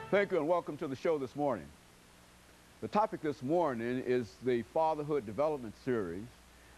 Thank you and welcome to the show this morning. The topic this morning is the Fatherhood Development Series,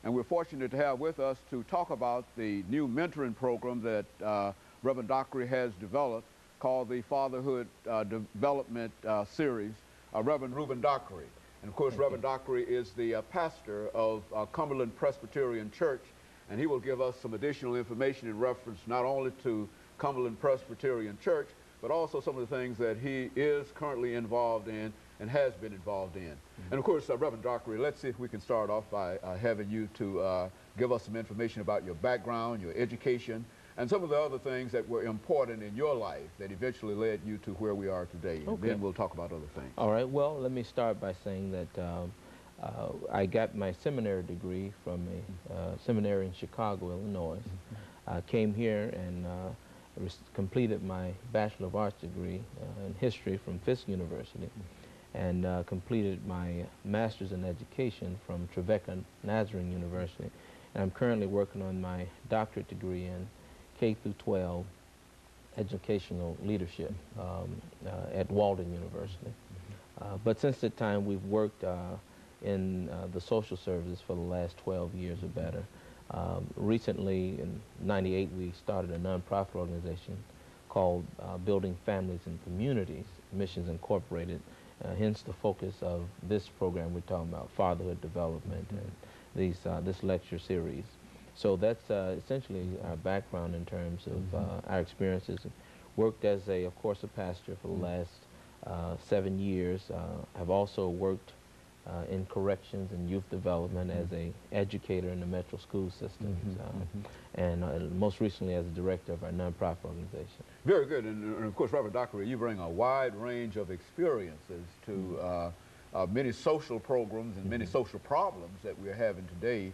and we're fortunate to have with us to talk about the new mentoring program that Reverend Dockery has developed called the Fatherhood Development Series, Reverend Reuben Dockery. And of course, Reverend Dockery is the pastor of Cumberland Presbyterian Church, and he will give us some additional information in reference not only to Cumberland Presbyterian Church, but also some of the things that he is currently involved in and has been involved in. And of course, Reverend Dockery, let's see if we can start off by having you to give us some information about your background, your education, and some of the other things that were important in your life that eventually led you to where we are today. And then we'll talk about other things. All right. Well, let me start by saying that I got my seminary degree from a seminary in Chicago, Illinois. I came here and completed my Bachelor of Arts degree in history from Fisk University, and completed my Master's in Education from Trevecca Nazarene University. And I'm currently working on my doctorate degree in K-12 educational leadership at Walden University. But since that time, we've worked in the social services for the last 12 years or better. Recently, in '98, we started a nonprofit organization called Building Families and Communities, Missions Incorporated, hence the focus of this program we're talking about, fatherhood development, and this lecture series. So that's essentially our background in terms of our experiences. Worked as, of course, a pastor for the last 7 years. I've also worked in corrections and youth development as an educator in the metro school systems, and most recently as a director of our nonprofit organization. Very good. And of course, Reverend Dockery, you bring a wide range of experiences to many social programs and many social problems that we're having today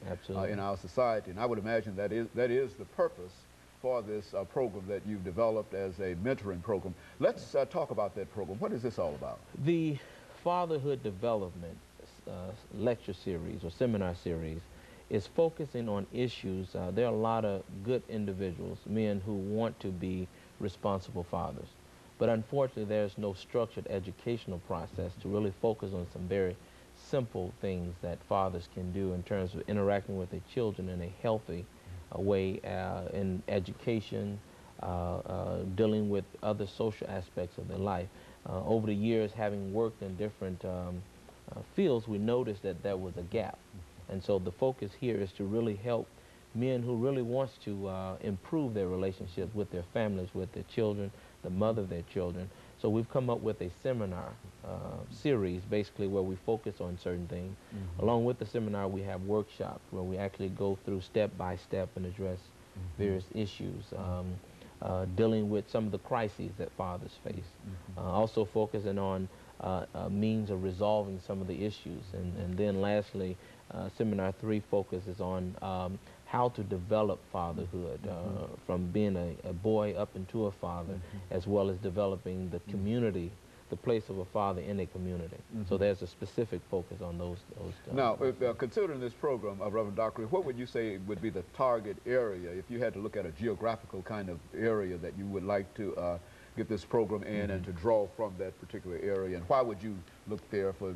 in our society. And I would imagine that is the purpose for this program that you've developed as a mentoring program. Let's talk about that program. What is this all about? The Fatherhood Development lecture series or seminar series is focusing on issues. There are a lot of good individuals, men who want to be responsible fathers, but unfortunately there's no structured educational process to really focus on some very simple things that fathers can do in terms of interacting with their children in a healthy way in education, dealing with other social aspects of their life. Over the years, having worked in different fields, we noticed that there was a gap. And so the focus here is to really help men who really wants to improve their relationships with their families, with their children, the mother of their children. So we've come up with a seminar series, basically, where we focus on certain things. Along with the seminar, we have workshops where we actually go through step by step and address various issues, dealing with some of the crises that fathers face. Also focusing on means of resolving some of the issues. And then lastly, Seminar 3 focuses on how to develop fatherhood, from being a boy up into a father, as well as developing the community, the place of a father in a community. So there's a specific focus on those now, if, considering this program, Reverend Dockery, what would you say would be the target area, if you had to look at a geographical kind of area that you would like to get this program in and to draw from that particular area, and why would you look there for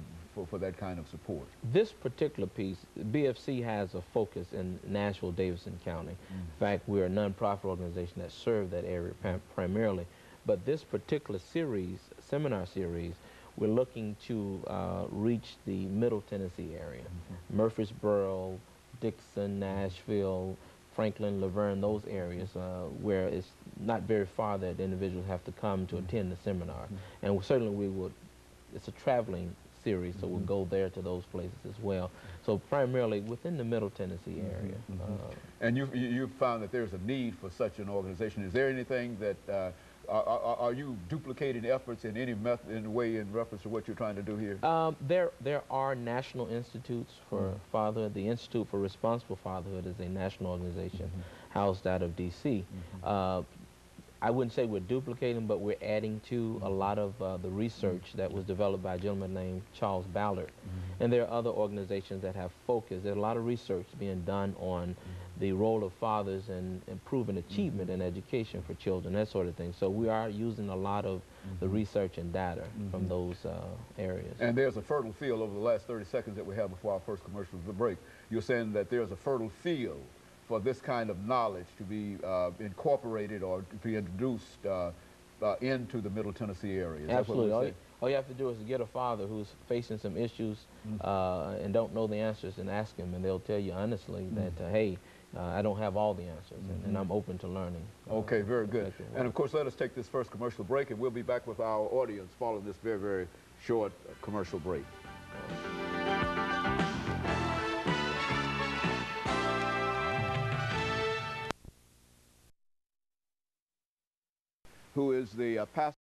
that kind of support? This particular piece, BFC has a focus in Nashville-Davidson County. In fact, we're a nonprofit organization that serves that area primarily. But this particular series, seminar series, we're looking to reach the Middle Tennessee area, Murfreesboro, Dixon, Nashville, Franklin, Laverne, those areas where it's not very far that individuals have to come to attend the seminar. And certainly we would, it's a traveling series, so we'll go there to those places as well. So primarily within the Middle Tennessee area. And you've found that there's a need for such an organization. Is there anything that, are you duplicating efforts in any method, in a way, in reference to what you're trying to do here? There are national institutes for fatherhood. The Institute for Responsible Fatherhood is a national organization housed out of D.C. I wouldn't say we're duplicating, but we're adding to a lot of the research that was developed by a gentleman named Charles Ballard. And there are other organizations that have focused. There's a lot of research being done on the role of fathers in improving achievement in education for children, that sort of thing. So we are using a lot of the research and data from those areas. And there's a fertile field over the last 30 seconds that we have before our first commercial break. You're saying that there's a fertile field for this kind of knowledge to be incorporated or to be introduced into the Middle Tennessee area. Is Absolutely. All you have to do is get a father who's facing some issues and don't know the answers and ask him, and they'll tell you honestly that, hey, I don't have all the answers, and I'm open to learning. Okay, very good. And of course, let us take this first commercial break, and we'll be back with our audience following this very, very short commercial break. Who is the pastor